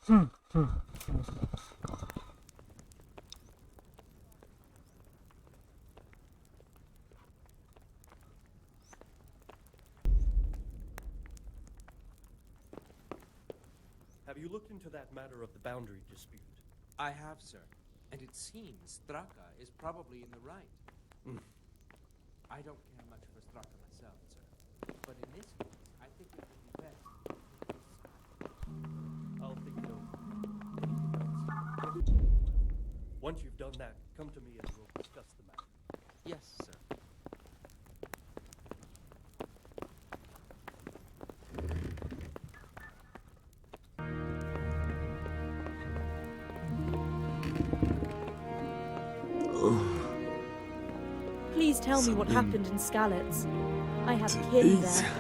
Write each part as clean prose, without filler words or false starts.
Have you looked into that matter of the boundary dispute? I have, sir. And it seems Straka is probably in the right. I don't care much for Straka myself, sir. But in this case, I think it would be best to take his side. I'll think it over. Once you've done that, come to me and we'll discuss the matter. Yes, sir. Please tell me what happened in Skalitz. I have kin there.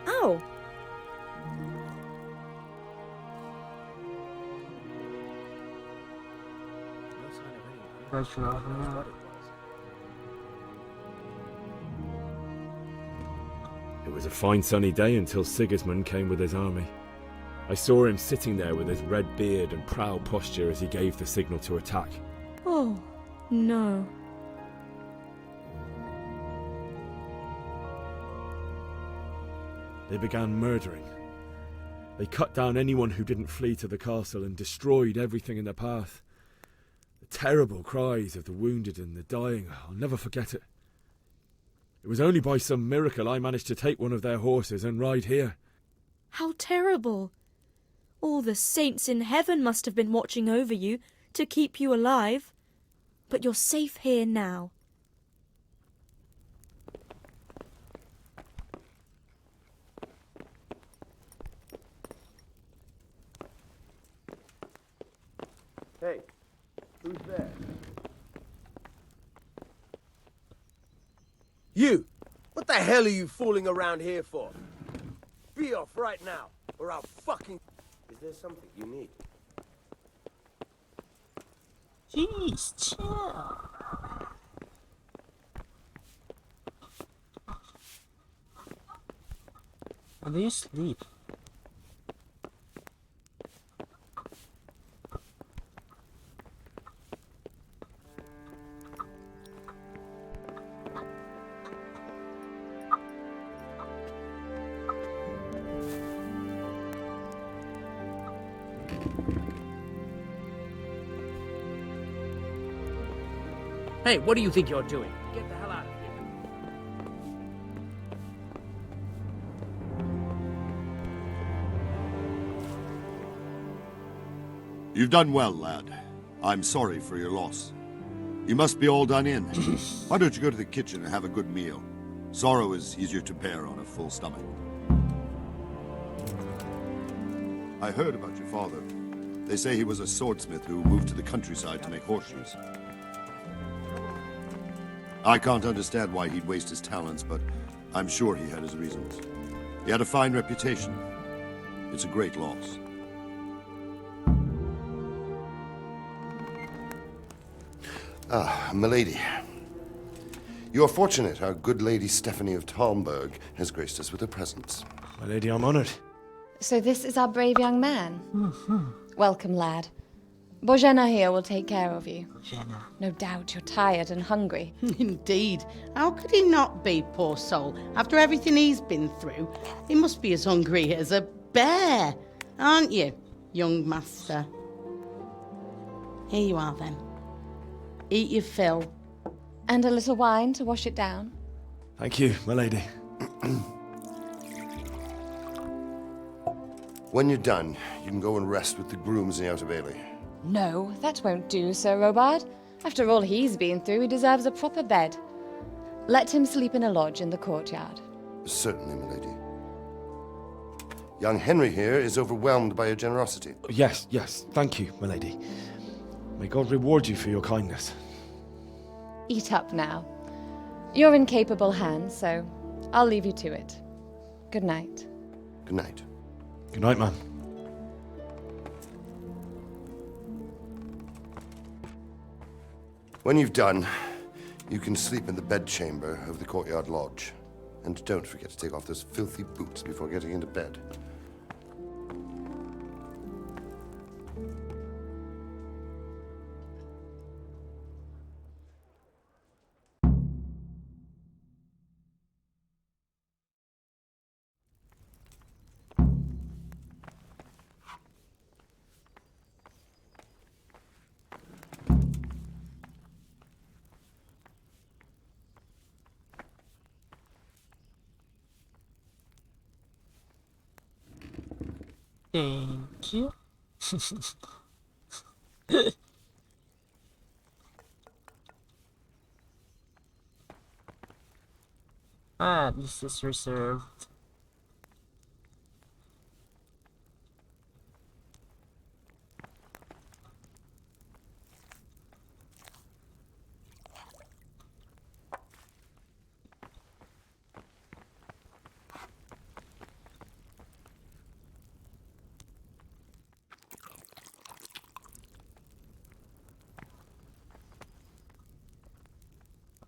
Ow! No sign of any. It was a fine sunny day until Sigismund came with his army. I saw him sitting there with his red beard and proud posture as he gave the signal to attack. Oh, no. They began murdering. They cut down anyone who didn't flee to the castle and destroyed everything in their path. The terrible cries of the wounded and the dying, I'll never forget it. It was only by some miracle I managed to take one of their horses and ride here. How terrible. All the saints in heaven must have been watching over you to keep you alive. But you're safe here now. Hey, who's there? You! What the hell are you fooling around here for? Be off right now, or I'll fucking... Is there something you need? Jeez, chill. Are they asleep? Hey, what do you think you're doing? Get the hell out of here. You've done well, lad. I'm sorry for your loss. You must be all done in. Why don't you go to the kitchen and have a good meal? Sorrow is easier to bear on a full stomach. I heard about your father. They say he was a swordsmith who moved to the countryside to make horseshoes. I can't understand why he'd waste his talents, but I'm sure he had his reasons. He had a fine reputation. It's a great loss. Ah, milady. You are fortunate our good lady Stephanie of Talmberg has graced us with her presence. My lady, I'm honoured. So this is our brave young man? Welcome, lad. Bozhena here will take care of you. Bozhena. No doubt you're tired and hungry. Indeed. How could he not be, poor soul? After everything he's been through, he must be as hungry as a bear. Aren't you, young master? Here you are, then. Eat your fill. And a little wine to wash it down. Thank you, my lady. When you're done, you can go and rest with the grooms in the Outer Bailey. No, that won't do, Sir Robard. After all he's been through, he deserves a proper bed. Let him sleep in a lodge in the courtyard. Certainly, milady. Young Henry here is overwhelmed by your generosity. Yes, yes, thank you, my lady. May God reward you for your kindness. Eat up now. You're in capable hands, so I'll leave you to it. Good night. Good night. Good night, ma'am. When you've done, you can sleep in the bedchamber of the Courtyard Lodge. And don't forget to take off those filthy boots before getting into bed. Thank you. This is reserved.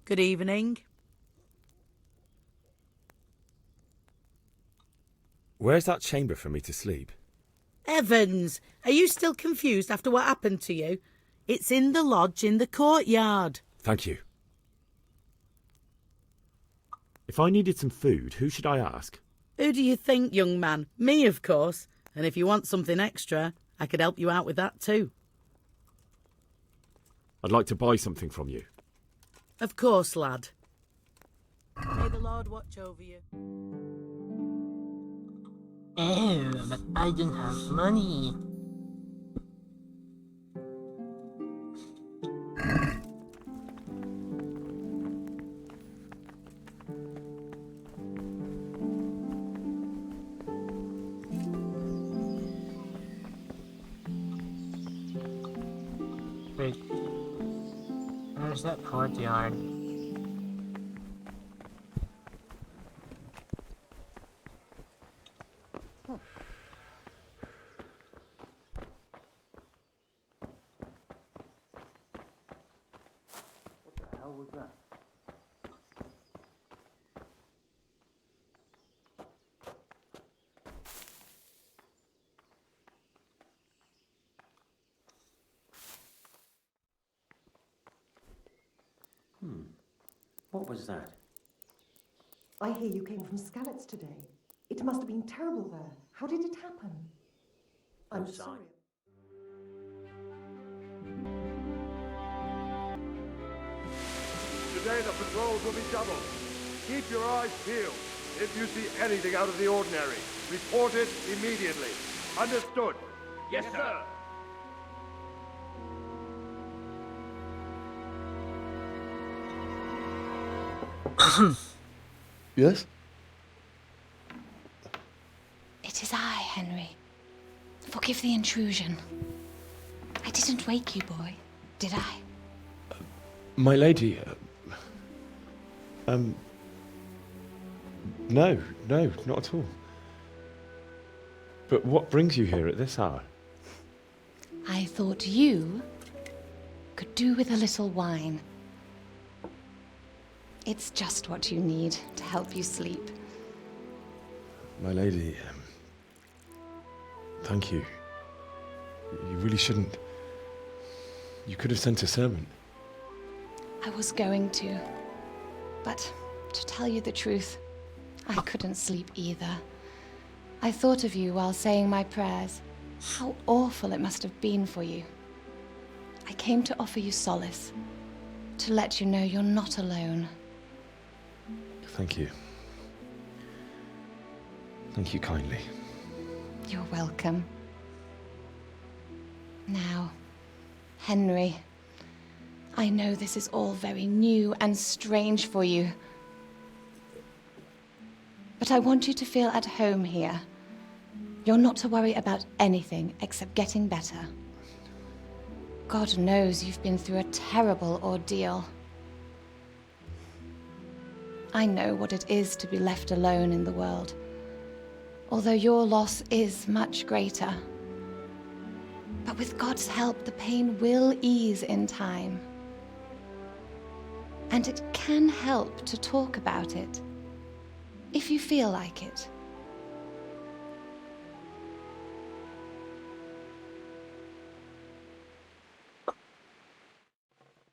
Good evening. Where's that chamber for me to sleep? Evans, are you still confused after what happened to you? It's in the lodge in the courtyard. Thank you. If I needed some food, who should I ask? Who do you think, young man? Me, of course. And if you want something extra, I could help you out with that too. I'd like to buy something from you. Of course, lad. May the Lord watch over you. Oh, but I don't have money. Wait, where's that courtyard? What was that? I hear you came from Skalitz today. It must have been terrible there. How did it happen? I'm sorry. Today the patrols will be doubled. Keep your eyes peeled. If you see anything out of the ordinary, report it immediately. Understood? Yes, sir. Yes? It is I, Henry. Forgive the intrusion. I didn't wake you, boy, did I? My lady, no, not at all. But what brings you here at this hour? I thought you could do with a little wine. It's just what you need to help you sleep. My lady, thank you. You really shouldn't. You could have sent a servant. I was going to. But to tell you the truth, I couldn't sleep either. I thought of you while saying my prayers. How awful it must have been for you. I came to offer you solace, to let you know you're not alone. Thank you. Thank you kindly. You're welcome. Now, Henry, I know this is all very new and strange for you, but I want you to feel at home here. You're not to worry about anything except getting better. God knows you've been through a terrible ordeal. I know what it is to be left alone in the world, although your loss is much greater. But with God's help, the pain will ease in time. And it can help to talk about it, if you feel like it.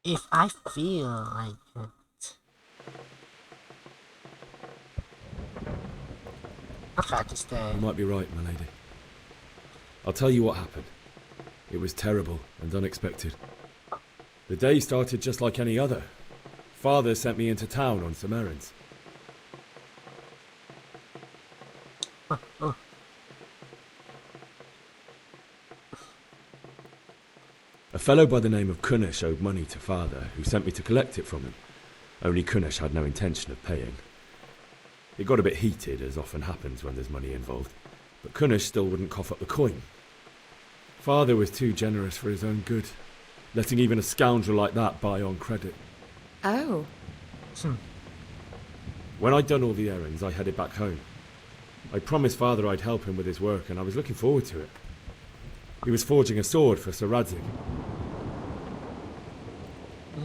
If I feel like it. I'll try to stay. You might be right, my lady. I'll tell you what happened. It was terrible and unexpected. The day started just like any other. Father sent me into town on some errands. A fellow by the name of Kunnish owed money to Father, who sent me to collect it from him. Only Kunnish had no intention of paying. It got a bit heated, as often happens when there's money involved, but Kunnish still wouldn't cough up the coin. Father was too generous for his own good, letting even a scoundrel like that buy on credit. Oh. When I'd done all the errands, I headed back home. I promised Father I'd help him with his work, and I was looking forward to it. He was forging a sword for Sir Radzig.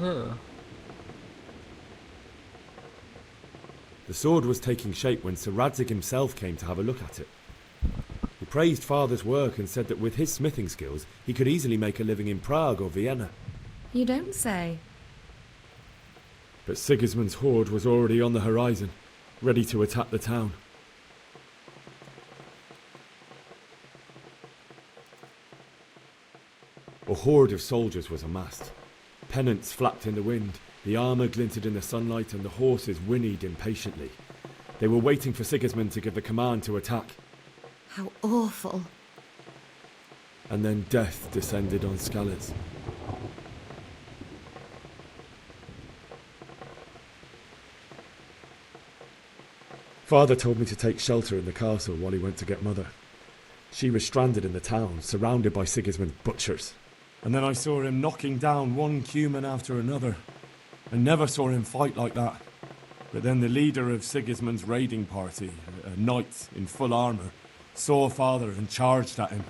Oh. The sword was taking shape when Sir Radzig himself came to have a look at it. He praised Father's work and said that with his smithing skills, he could easily make a living in Prague or Vienna. You don't say. But Sigismund's horde was already on the horizon, ready to attack the town. A horde of soldiers was amassed. Pennants flapped in the wind, the armour glinted in the sunlight, and the horses whinnied impatiently. They were waiting for Sigismund to give the command to attack. How awful. And then death descended on Skalitz. Father told me to take shelter in the castle while he went to get Mother. She was stranded in the town, surrounded by Sigismund's butchers. And then I saw him knocking down one Cuman after another. I never saw him fight like that. But then the leader of Sigismund's raiding party, a knight in full armour, saw Father and charged at him.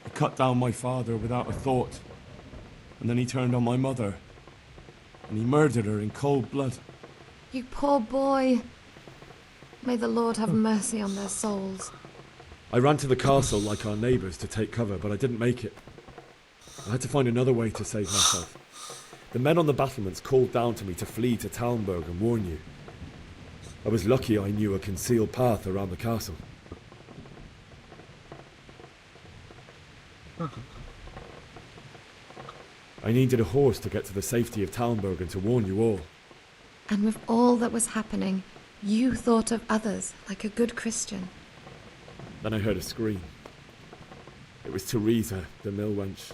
He cut down my father without a thought. And then he turned on my mother. And he murdered her in cold blood. You poor boy. May the Lord have mercy on their souls. I ran to the castle like our neighbours to take cover, but I didn't make it. I had to find another way to save myself. The men on the battlements called down to me to flee to Talmberg and warn you. I was lucky I knew a concealed path around the castle. I needed a horse to get to the safety of Talmberg and to warn you all. And with all that was happening, you thought of others like a good Christian. Then I heard a scream. It was Teresa, the mill wench.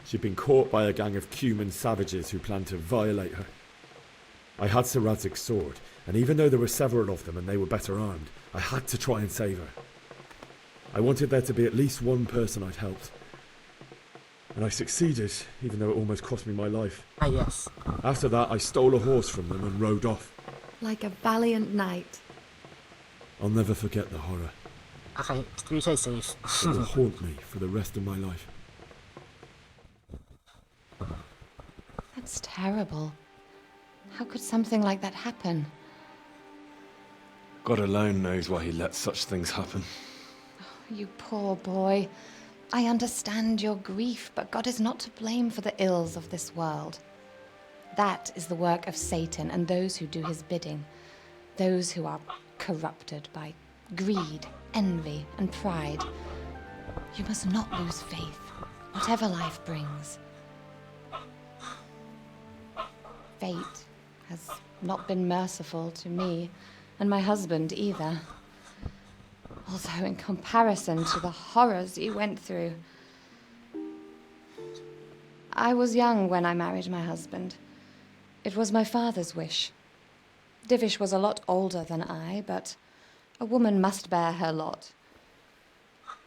She'd been caught by a gang of Cuman savages who planned to violate her. I had Sir Radzig's sword, and even though there were several of them and they were better armed, I had to try and save her. I wanted there to be at least one person I'd helped. And I succeeded, even though it almost cost me my life. Ah, yes. After that, I stole a horse from them and rode off. Like a valiant knight. I'll never forget the horror. Okay, you stay safe. It will haunt me for the rest of my life. That's terrible. How could something like that happen? God alone knows why he lets such things happen. You poor boy. I understand your grief, but God is not to blame for the ills of this world. That is the work of Satan and those who do his bidding. Those who are corrupted by greed, envy, and pride. You must not lose faith, whatever life brings. Fate has not been merciful to me, and my husband either. Although in comparison to the horrors you went through. I was young when I married my husband. It was my father's wish. Divish was a lot older than I, but a woman must bear her lot.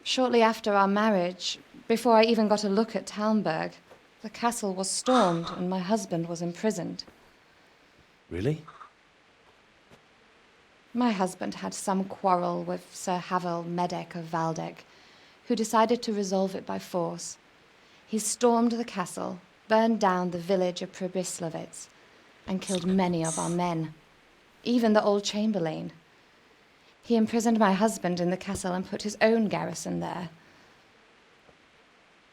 Shortly after our marriage, before I even got a look at Talmberg, the castle was stormed and my husband was imprisoned. Really? My husband had some quarrel with Sir Havel Medek of Valdek, who decided to resolve it by force. He stormed the castle, burned down the village of Pribyslavitz, and killed many of our men, even the old chamberlain. He imprisoned my husband in the castle and put his own garrison there.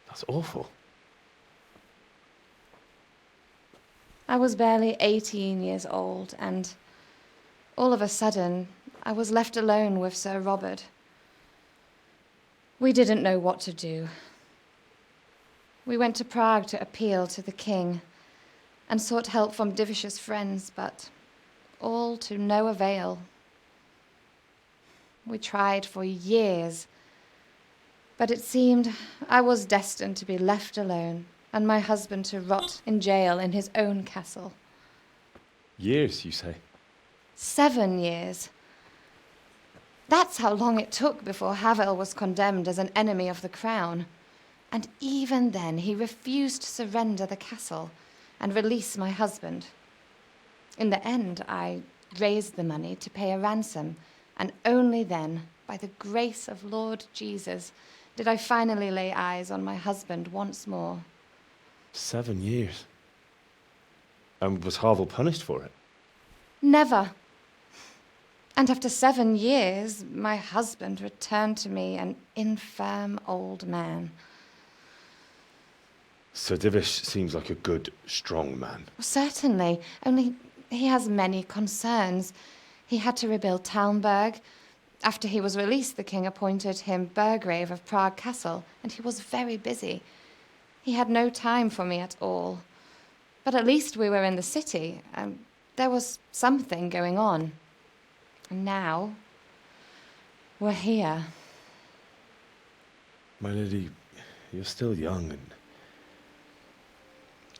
That's awful. I was barely 18 years old, and all of a sudden, I was left alone with Sir Robard. We didn't know what to do. We went to Prague to appeal to the king and sought help from Divish's friends, but all to no avail. We tried for years, but it seemed I was destined to be left alone and my husband to rot in jail in his own castle. Years, you say? 7 years. That's how long it took before Havel was condemned as an enemy of the crown. And even then, he refused to surrender the castle and release my husband. In the end, I raised the money to pay a ransom, and only then, by the grace of Lord Jesus, did I finally lay eyes on my husband once more. 7 years? And was Havel punished for it? Never. And after 7 years, my husband returned to me an infirm old man. Sir Divish seems like a good, strong man. Certainly, only he has many concerns. He had to rebuild Talmberg. After he was released, the king appointed him Burgrave of Prague Castle, and he was very busy. He had no time for me at all. But at least we were in the city, and there was something going on. And now, we're here. My lady, you're still young and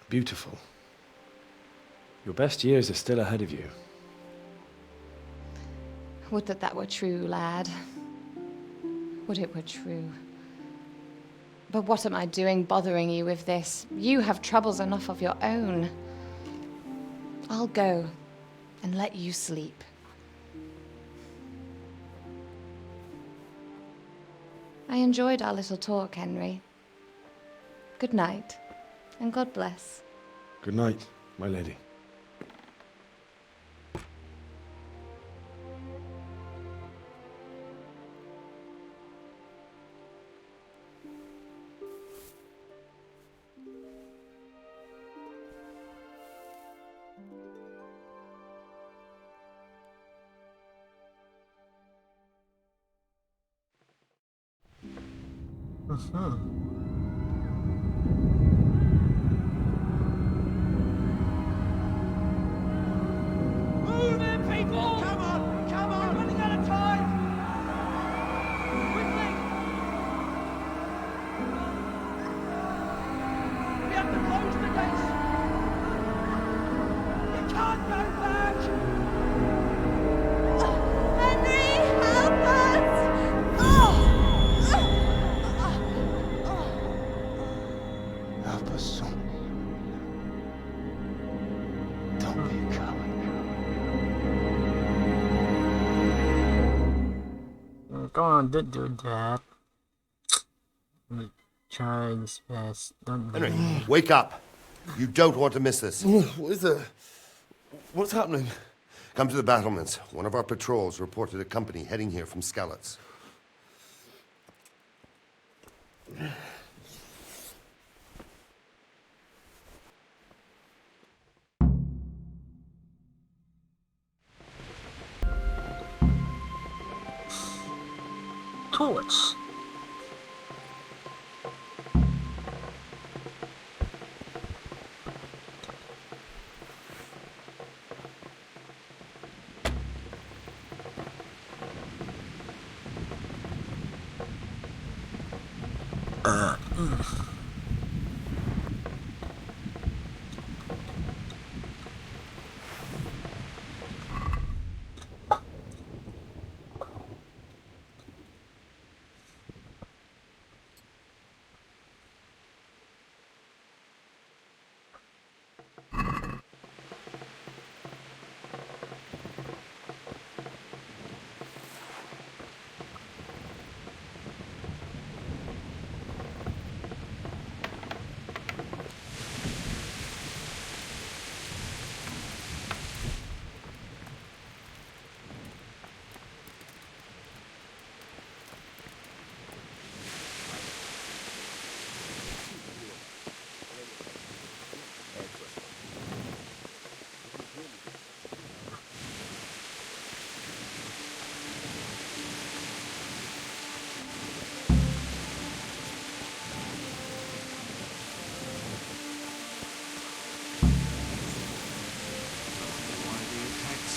beautiful. Your best years are still ahead of you. Would that that were true, lad. Would it were true. But what am I doing bothering you with this? You have troubles enough of your own. I'll go and let you sleep. I enjoyed our little talk, Henry. Good night, and God bless. Good night, my lady. Move in, people! Come on! Come on! We're running out of time! Quickly! We have to close the gates! You can't go back! Henry, help us! Help us, son. Don't be a coward. Come on, don't do that. Try this best. Don't do Henry, that. wake up. You don't want to miss this. What is it? What's happening? Come to the battlements. One of our patrols reported a company heading here from Skalitz. Torch.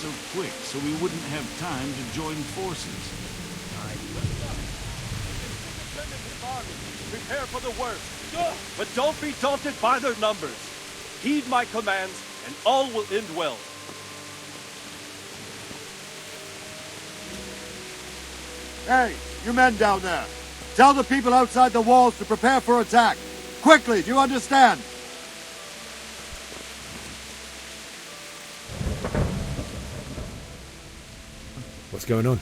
So quick, so we wouldn't have time to join forces. Prepare for the worst. But don't be daunted by their numbers. Heed my commands, and all will end well. Hey, you men down there. Tell the people outside the walls to prepare for attack. Quickly, do you understand? What's going on?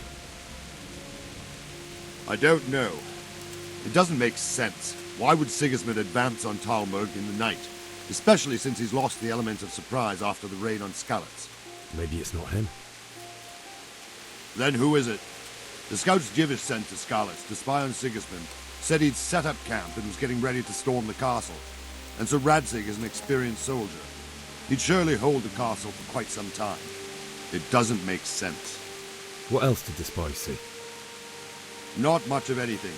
I don't know. It doesn't make sense. Why would Sigismund advance on Talmberg in the night? Especially since he's lost the element of surprise after the raid on Skalitz. Maybe it's not him. Then who is it? The scouts Jivish sent to Skalitz to spy on Sigismund said he'd set up camp and was getting ready to storm the castle. And so Radzig is an experienced soldier. He'd surely hold the castle for quite some time. It doesn't make sense. What else did the spies see? Not much of anything.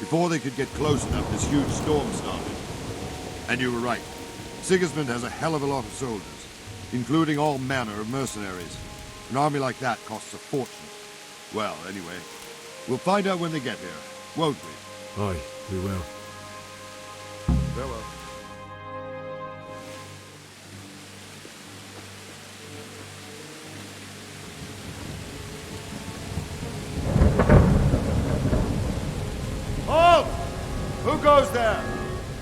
Before they could get close enough, this huge storm started. And you were right. Sigismund has a hell of a lot of soldiers, including all manner of mercenaries. An army like that costs a fortune. Well, anyway, we'll find out when they get here, won't we? Aye, we will. Farewell. Halt! Who goes there?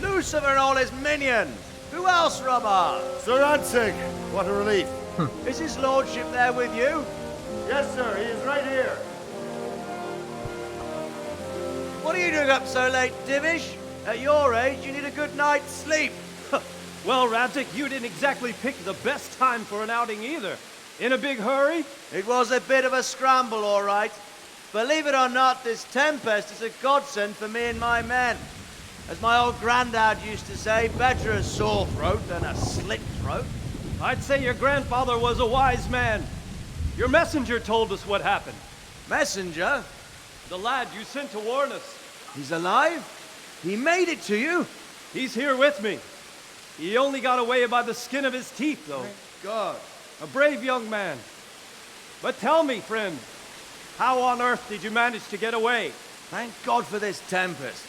Lucifer and all his minions. Who else, Robard? Sir Radzig. What a relief. Is his lordship there with you? Yes, sir. He is right here. What are you doing up so late, Divish? At your age, you need a good night's sleep. Well, Radzig, you didn't exactly pick the best time for an outing either. In a big hurry? It was a bit of a scramble, all right. Believe it or not, this tempest is a godsend for me and my men. As my old granddad used to say, better a sore throat than a slit throat. I'd say your grandfather was a wise man. Your messenger told us what happened. Messenger? The lad you sent to warn us. He's alive? He made it to you? He's here with me. He only got away by the skin of his teeth, though. Thank God. A brave young man. But tell me, friend, how on earth did you manage to get away? Thank God for this tempest.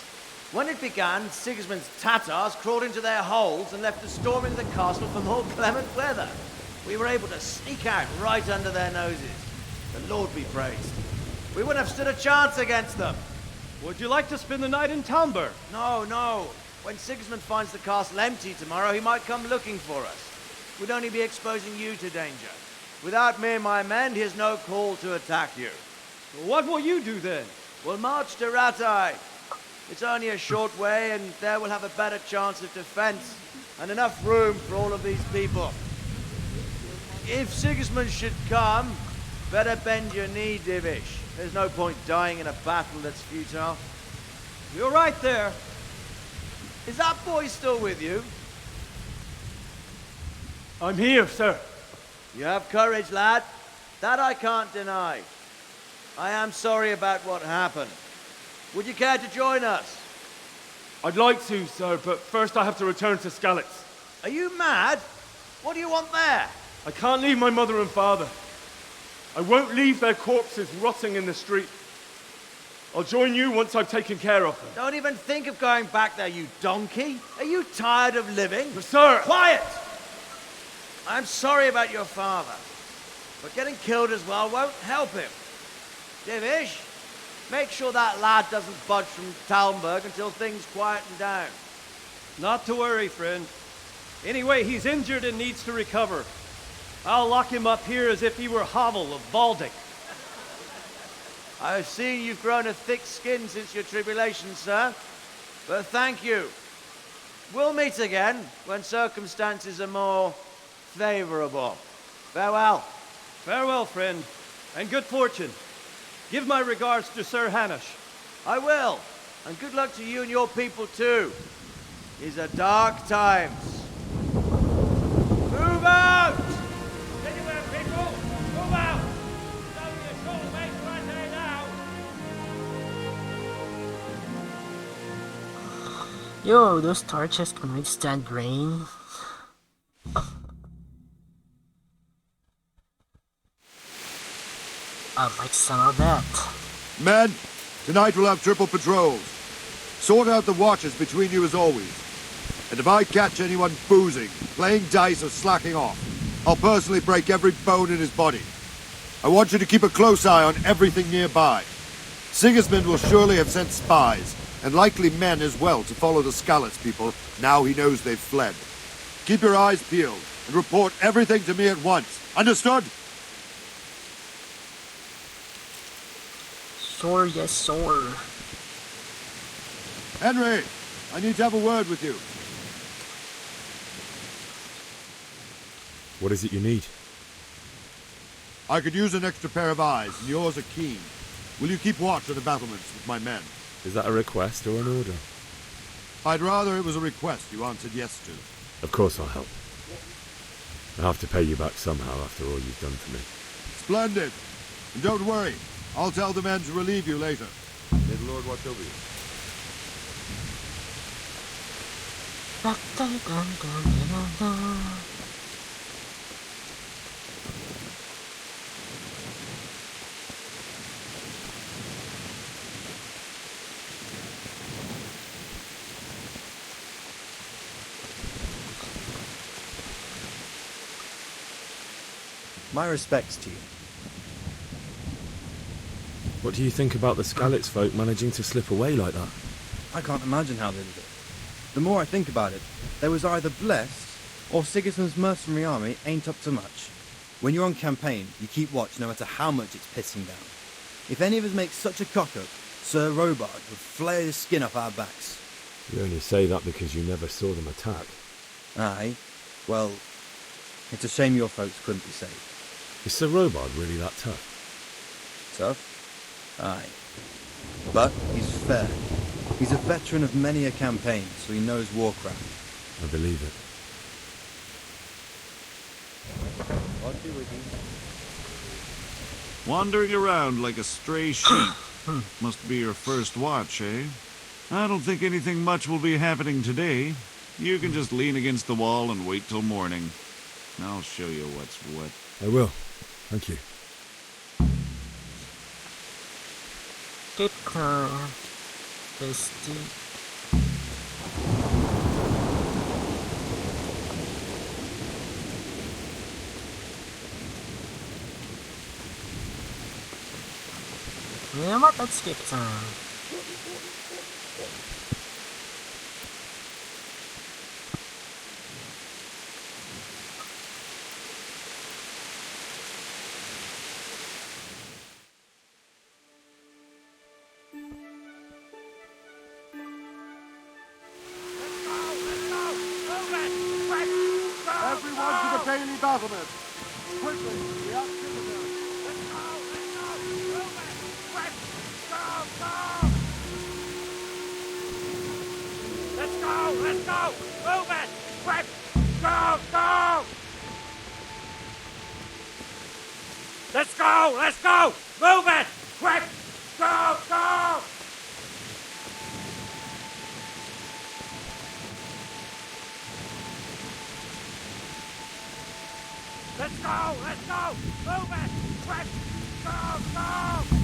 When it began, Sigismund's Tatars crawled into their holes and left us storming the castle for more clement weather. We were able to sneak out right under their noses. The Lord be praised. We wouldn't have stood a chance against them. Would you like to spend the night in Talmberg? No, no. When Sigismund finds the castle empty tomorrow, he might come looking for us. We'd only be exposing you to danger. Without me and my men, he has no call to attack you. What will you do then? We'll march to Radzig. It's only a short way, and there we'll have a better chance of defense and enough room for all of these people. If Sigismund should come, better bend your knee, Divish. There's no point dying in a battle that's futile. You're right there. Is that boy still with you? I'm here, sir. You have courage, lad. That I can't deny. I am sorry about what happened. Would you care to join us? I'd like to, sir, but first I have to return to Skalitz. Are you mad? What do you want there? I can't leave my mother and father. I won't leave their corpses rotting in the street. I'll join you once I've taken care of them. Don't even think of going back there, you donkey. Are you tired of living? Sir! Quiet! I'm sorry about your father, but getting killed as well won't help him. Divish, make sure that lad doesn't budge from Talmberg until things quieten down. Not to worry, friend. Anyway, he's injured and needs to recover. I'll lock him up here as if he were Havel of Baldic. I've seen you've grown a thick skin since your tribulation, sir. But thank you. We'll meet again when circumstances are more favorable. Farewell. Farewell, friend, and good fortune. Give my regards to Sir Hanush. I will. And good luck to you and your people, too. These are dark times. Move out! Anywhere, people! Move out! It's only a short way to Radzig now. Yo, those torches can withstand rain. I like some of that. Men, tonight we'll have triple patrols. Sort out the watches between you as always. And if I catch anyone boozing, playing dice or slacking off, I'll personally break every bone in his body. I want you to keep a close eye on everything nearby. Sigismund will surely have sent spies, and likely men as well, to follow the Skalitz people now he knows they've fled. Keep your eyes peeled, and report everything to me at once. Understood? Sure, yes, sir. Henry, I need to have a word with you. What is it you need? I could use an extra pair of eyes, and yours are keen. Will you keep watch on the battlements with my men? Is that a request or an order? I'd rather it was a request you answered yes to. Of course I'll help. I'll have to pay you back somehow after all you've done for me. Splendid. And don't worry, I'll tell the men to relieve you later. May the Lord watch over you. My respects to you. What do you think about the Skalitz folk managing to slip away like that? I can't imagine how they did it. The more I think about it, they was either blessed, or Sigismund's mercenary army ain't up to much. When you're on campaign, you keep watch no matter how much it's pissing down. If any of us make such a cock-up, Sir Robard would flay the skin off our backs. You only say that because you never saw them attack. Aye. Well, it's a shame your folks couldn't be saved. Is Sir Robard really that tough? Tough? Aye. But he's fair. He's a veteran of many a campaign, so he knows warcraft. I believe it. God be with you. Wandering around like a stray sheep. Must be your first watch, eh? I don't think anything much will be happening today. You can just lean against the wall and wait till morning. I'll show you what's what. I will. Thank you. Keep calm. Bestie. You know what? Let's skip time. Everyone to the daily battlement. Quickly, we have citizens. Let's go! Move it! Quick! Go! Let's go! Move it! Quick! Go! Let's go! Move it! Quick! Go! Let's go! Move it! Quick! Go!